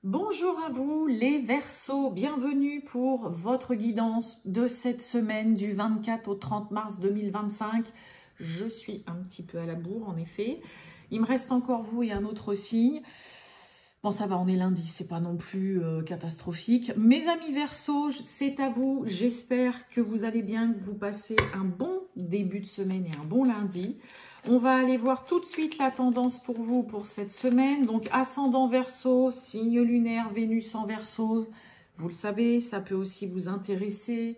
Bonjour à vous les Verseaux, bienvenue pour votre guidance de cette semaine du 24 au 30 mars 2025. Je suis un petit peu à la bourre en effet. Il me reste encore vous et un autre signe. Bon ça va, on est lundi, c'est pas non plus catastrophique. Mes amis Verseaux, c'est à vous. J'espère que vous allez bien, que vous passez un bon début de semaine et un bon lundi. On va aller voir tout de suite la tendance pour vous pour cette semaine. Donc, ascendant Verseau, signe lunaire, Vénus en Verseau. Vous le savez, ça peut aussi vous intéresser,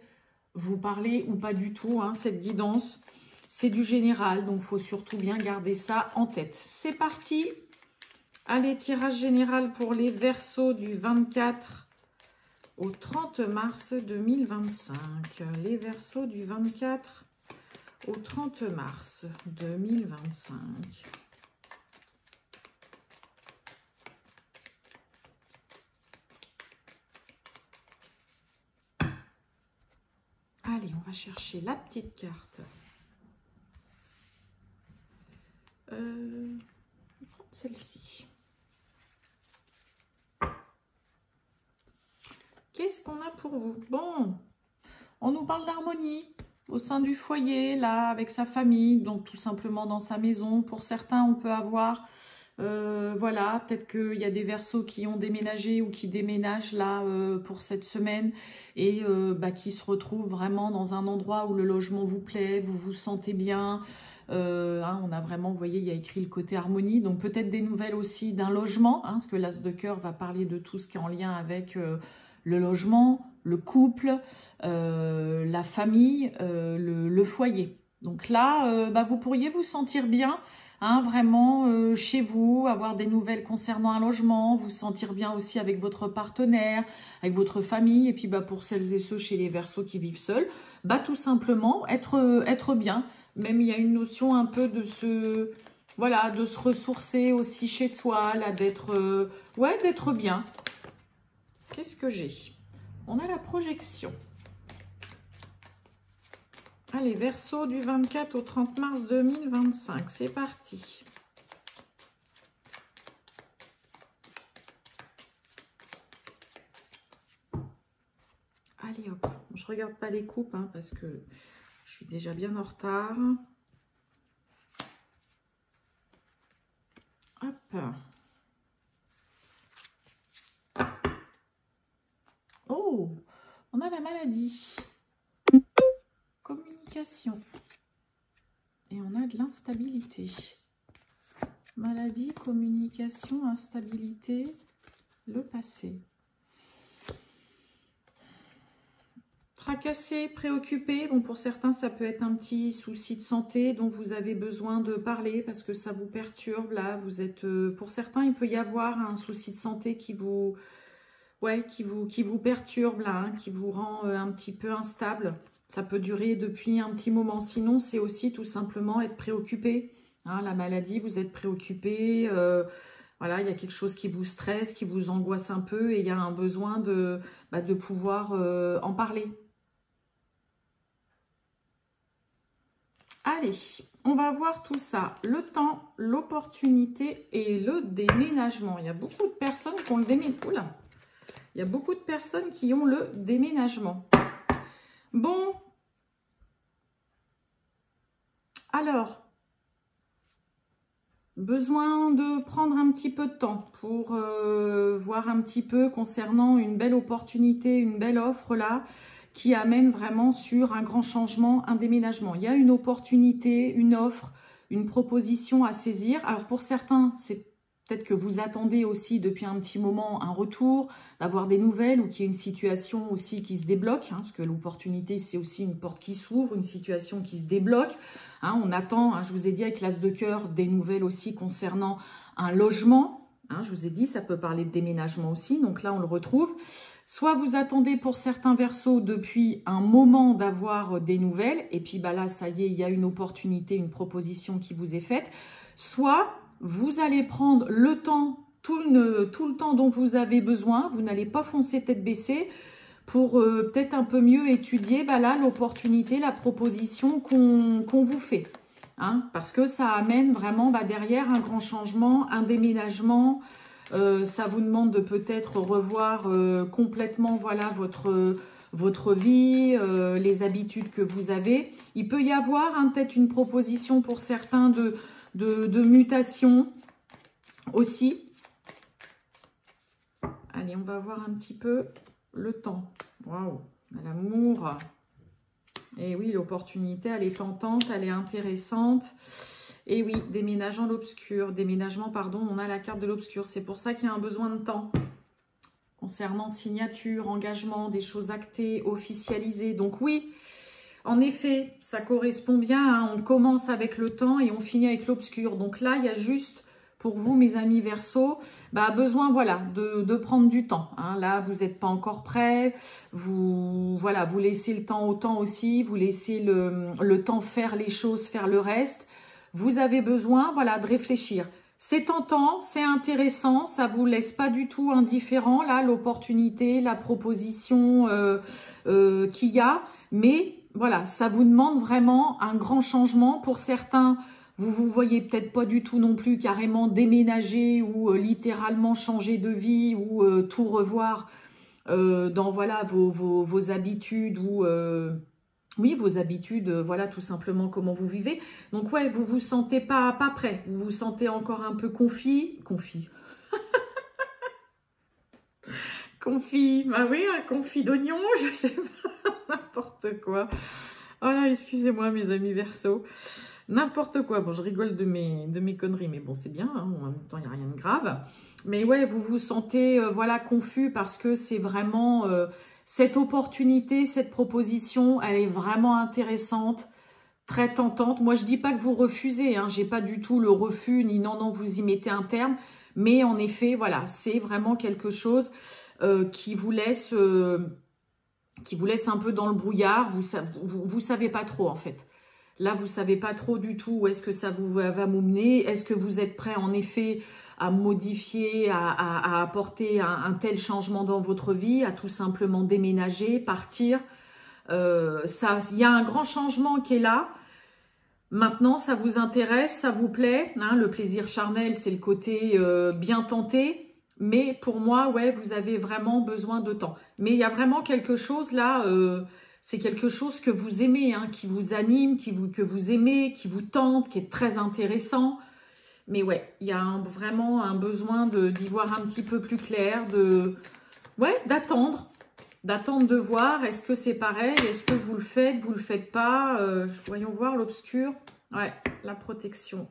vous parler ou pas du tout. Hein, cette guidance, c'est du général. Donc, il faut surtout bien garder ça en tête. C'est parti. Allez, tirage général pour les Verseaux du 24 au 30 mars 2025. Les Verseaux du 24 au 30 mars 2025. Allez, on va chercher la petite carte. On va prendre celle-ci. Qu'est-ce qu'on a pour vous? Bon, on nous parle d'harmonie au sein du foyer, là, avec sa famille, donc tout simplement dans sa maison. Pour certains, on peut avoir, voilà, peut-être qu'il y a des Verseaux qui ont déménagé ou qui déménagent là pour cette semaine et qui se retrouvent vraiment dans un endroit où le logement vous plaît, vous vous sentez bien. On a vraiment, vous voyez, il y a écrit le côté harmonie, donc peut-être des nouvelles aussi d'un logement, hein, parce que l'As de cœur va parler de tout ce qui est en lien avec le logement, le couple, la famille, le foyer. Donc là, vous pourriez vous sentir bien, hein, vraiment chez vous, avoir des nouvelles concernant un logement, vous sentir bien aussi avec votre partenaire, avec votre famille. Et puis pour celles et ceux chez les Verseaux qui vivent seuls, tout simplement être bien. Même il y a une notion un peu de se, voilà, de se ressourcer aussi chez soi, là, d'être bien. Qu'est-ce que j'ai? On a la projection. Allez, Verseau du 24 au 30 mars 2025. C'est parti. Allez, hop. Je regarde pas les coupes hein, parce que je suis déjà bien en retard. Hop. Oh, on a la maladie, communication, et on a de l'instabilité. Maladie, communication, instabilité, le passé. Tracassé, préoccupé, bon pour certains ça peut être un petit souci de santé dont vous avez besoin de parler parce que ça vous perturbe, là vous êtes, pour certains il peut y avoir un souci de santé qui vous... Ouais, qui vous perturbe là, hein, qui vous rend un petit peu instable. Ça peut durer depuis un petit moment. Sinon, c'est aussi tout simplement être préoccupé. Hein, la maladie, vous êtes préoccupé. Voilà, il y a quelque chose qui vous stresse, qui vous angoisse un peu et il y a un besoin de pouvoir en parler. Allez, on va voir tout ça. Le temps, l'opportunité et le déménagement. Il y a beaucoup de personnes qui ont le déménagement. Oula! Il y a beaucoup de personnes qui ont le déménagement. Bon. Alors, besoin de prendre un petit peu de temps pour voir un petit peu concernant une belle opportunité, une belle offre là, qui amène vraiment sur un grand changement, un déménagement. Il y a une opportunité, une offre, une proposition à saisir. Alors pour certains, c'est peut-être que vous attendez aussi depuis un petit moment un retour, d'avoir des nouvelles ou qu'il y ait une situation aussi qui se débloque. Hein, parce que l'opportunité, c'est aussi une porte qui s'ouvre, une situation qui se débloque. Hein, on attend, hein, je vous ai dit avec l'As de cœur, des nouvelles aussi concernant un logement. Hein, je vous ai dit, ça peut parler de déménagement aussi. Donc là, on le retrouve. Soit vous attendez pour certains Verseaux depuis un moment d'avoir des nouvelles. Et puis là, ça y est, il y a une opportunité, une proposition qui vous est faite. Soit... vous allez prendre le temps, tout le temps dont vous avez besoin. Vous n'allez pas foncer tête baissée pour peut-être un peu mieux étudier là l'opportunité, la proposition qu'on vous fait. Hein, parce que ça amène vraiment derrière un grand changement, un déménagement, Ça vous demande de peut-être revoir complètement, voilà, votre vie, les habitudes que vous avez. Il peut y avoir hein, peut-être une proposition pour certains de mutation aussi. Allez, on va voir un petit peu le temps. Waouh, l'amour. Et oui, l'opportunité, elle est tentante, elle est intéressante. Et oui, déménagement, pardon, on a la carte de l'obscur. C'est pour ça qu'il y a un besoin de temps. Concernant signature, engagement, des choses actées, officialisées. Donc oui, en effet, ça correspond bien. Hein, on commence avec le temps et on finit avec l'obscur. Donc là, il y a juste, pour vous, mes amis Verseau, besoin voilà, de prendre du temps. Hein. Là, vous n'êtes pas encore prêts. Vous laissez le temps au temps aussi. Vous laissez le temps faire les choses, faire le reste. Vous avez besoin de réfléchir. C'est tentant, c'est intéressant, ça vous laisse pas du tout indifférent, là, l'opportunité, la proposition qu'il y a. Mais voilà, ça vous demande vraiment un grand changement. Pour certains, vous voyez peut-être pas du tout non plus carrément déménager ou littéralement changer de vie ou tout revoir dans voilà vos habitudes ou... oui, vos habitudes, voilà tout simplement comment vous vivez. Donc ouais, vous vous sentez pas prêt, vous vous sentez encore un peu confit, bah oui, un confit d'oignon, je sais pas, n'importe quoi. Oh là, excusez-moi mes amis Verseau, n'importe quoi. Bon, je rigole de mes conneries, mais bon, c'est bien, hein, en même temps, il n'y a rien de grave. Mais ouais, vous vous sentez, voilà, confus parce que c'est vraiment... cette opportunité, cette proposition, elle est vraiment intéressante, très tentante. Moi, je dis pas que vous refusez, hein, j'ai pas du tout le refus, ni non, vous y mettez un terme. Mais en effet, voilà, c'est vraiment quelque chose qui vous laisse un peu dans le brouillard. Vous savez pas trop, en fait. Là, vous savez pas trop du tout où est-ce que ça va m'emmener. Est-ce que vous êtes prêt, en effet, à modifier, à apporter un tel changement dans votre vie, à tout simplement déménager, partir. Il y a un grand changement qui est là. Maintenant, ça vous intéresse, ça vous plaît. Hein, le plaisir charnel, c'est le côté bien tenté. Mais pour moi, ouais, vous avez vraiment besoin de temps. Mais il y a vraiment quelque chose là... c'est quelque chose que vous aimez, hein, qui vous anime, que vous aimez, qui vous tente, qui est très intéressant. Mais ouais, il y a vraiment un besoin d'y voir un petit peu plus clair, d'attendre de voir. Est-ce que c'est pareil? Est-ce que vous le faites pas? Voyons voir l'obscur. Ouais, la protection.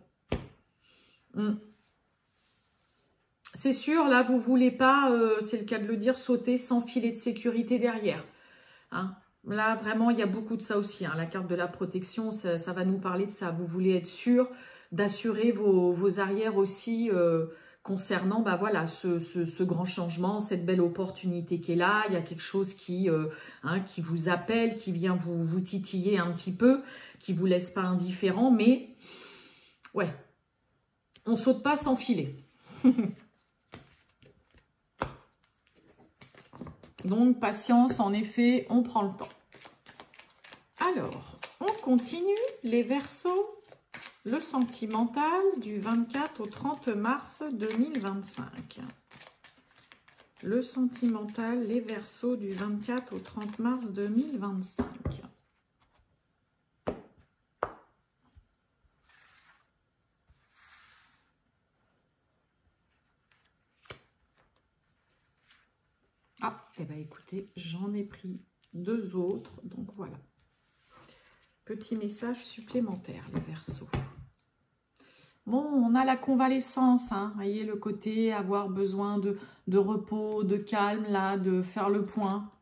C'est sûr, là, vous voulez pas, c'est le cas de le dire, sauter sans filet de sécurité derrière. Hein? Là, vraiment, il y a beaucoup de ça aussi. Hein. La carte de la protection, ça va nous parler de ça. Vous voulez être sûr d'assurer vos arrières aussi concernant voilà, ce grand changement, cette belle opportunité qui est là. Il y a quelque chose qui vous appelle, qui vient vous titiller un petit peu, qui vous laisse pas indifférent. Mais, ouais, on saute pas sans filet. Donc, patience, en effet, on prend le temps. Alors, on continue les Verseaux, le sentimental du 24 au 30 mars 2025. Le sentimental, les Verseaux du 24 au 30 mars 2025. Ah, eh bien écoutez, j'en ai pris 2 autres, donc voilà. Petit message supplémentaire, les Verseaux. Bon, on a la convalescence, hein. Vous voyez le côté avoir besoin de repos, de calme, là, de faire le point.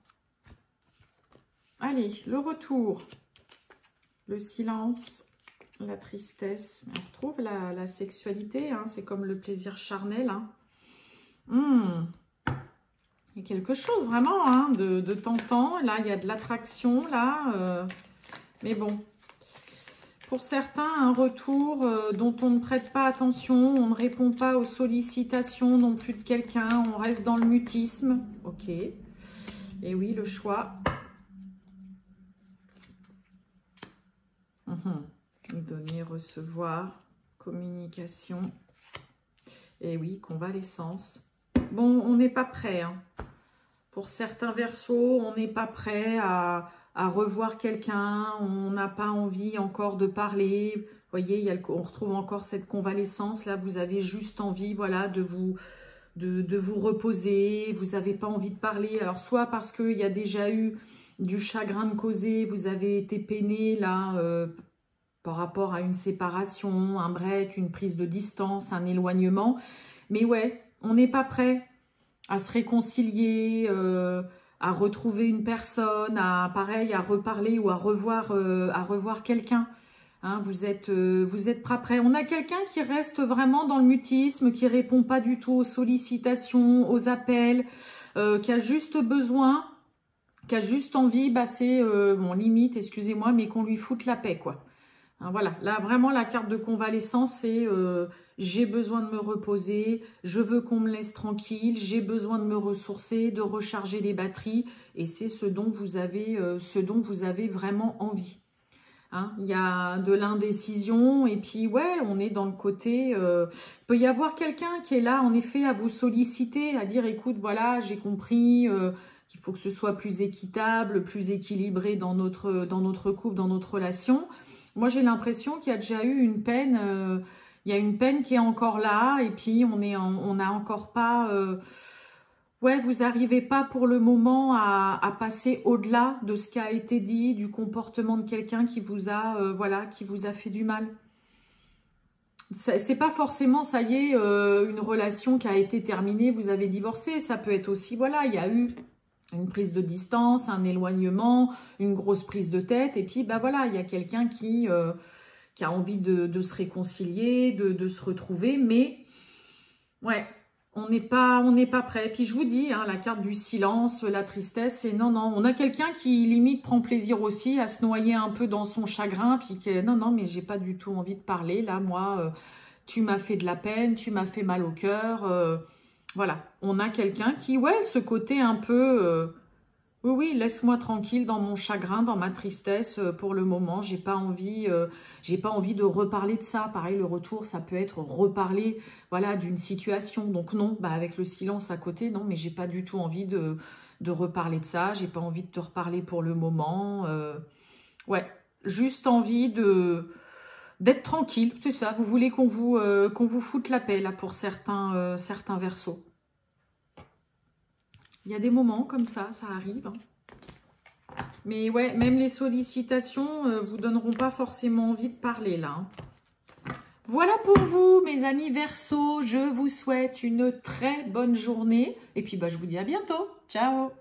Allez, le retour. Le silence, la tristesse. On retrouve la sexualité, hein. C'est comme le plaisir charnel. Hein. Il y a quelque chose vraiment hein, de tentant. Là, il y a de l'attraction, là. Mais bon, pour certains, un retour dont on ne prête pas attention, on ne répond pas aux sollicitations non plus de quelqu'un, on reste dans le mutisme. Ok. Et oui, le choix. Donner, recevoir, communication. Et oui, convalescence. Bon, on n'est pas prêt. Hein. Pour certains Verseaux, on n'est pas prêt à revoir quelqu'un. On n'a pas envie encore de parler. Vous voyez, on retrouve encore cette convalescence. Là, vous avez juste envie, voilà, de vous reposer. Vous n'avez pas envie de parler. Alors, soit parce qu'il y a déjà eu du chagrin de causer, vous avez été peiné, là, par rapport à une séparation, un break, une prise de distance, un éloignement. Mais ouais, on n'est pas prêt à se réconcilier, à retrouver une personne, pareil, à reparler ou à revoir quelqu'un. Hein, vous êtes pas prêt. On a quelqu'un qui reste vraiment dans le mutisme, qui répond pas du tout aux sollicitations, aux appels, qui a juste besoin, qui a juste envie, bah c'est, bon, limite, excusez-moi, mais qu'on lui foute la paix, quoi. Hein, voilà, là vraiment la carte de convalescence, c'est j'ai besoin de me reposer, je veux qu'on me laisse tranquille, j'ai besoin de me ressourcer, de recharger les batteries, et c'est ce dont vous avez vraiment envie. Hein, il y a de l'indécision, et puis ouais, on est dans le côté, il peut y avoir quelqu'un qui est là en effet à vous solliciter, à dire écoute voilà, j'ai compris qu'il faut que ce soit plus équitable, plus équilibré dans notre couple, dans notre relation. Moi, j'ai l'impression qu'il y a déjà eu une peine, il y a une peine qui est encore là, et puis on n'a encore pas, ouais, vous n'arrivez pas pour le moment à passer au-delà de ce qui a été dit, du comportement de quelqu'un qui vous a, voilà, qui vous a fait du mal. C'est pas forcément, ça y est, une relation qui a été terminée, vous avez divorcé, ça peut être aussi, voilà, il y a eu une prise de distance, un éloignement, une grosse prise de tête. Et puis, bah voilà, il y a quelqu'un qui a envie de se réconcilier, de se retrouver. Mais, ouais, on n'est pas prêt. Puis je vous dis, hein, la carte du silence, la tristesse, c'est non, non. On a quelqu'un qui, limite, prend plaisir aussi à se noyer un peu dans son chagrin. Puis non, non, mais j'ai pas du tout envie de parler. Là, moi, tu m'as fait de la peine, tu m'as fait mal au cœur. Voilà, on a quelqu'un qui, ouais, ce côté un peu, oui, oui, laisse-moi tranquille dans mon chagrin, dans ma tristesse pour le moment. J'ai pas envie de reparler de ça. Pareil, le retour, ça peut être reparler, voilà, d'une situation. Donc non, bah avec le silence à côté, non, mais j'ai pas du tout envie de reparler de ça. J'ai pas envie de te reparler pour le moment. Ouais, juste envie d'être tranquille, c'est ça. Vous voulez qu'on vous foute la paix là pour certains Verseaux. Il y a des moments comme ça arrive. Hein. Mais ouais, même les sollicitations vous donneront pas forcément envie de parler là. Hein. Voilà pour vous, mes amis Verseaux. Je vous souhaite une très bonne journée. Et puis, bah, je vous dis à bientôt. Ciao!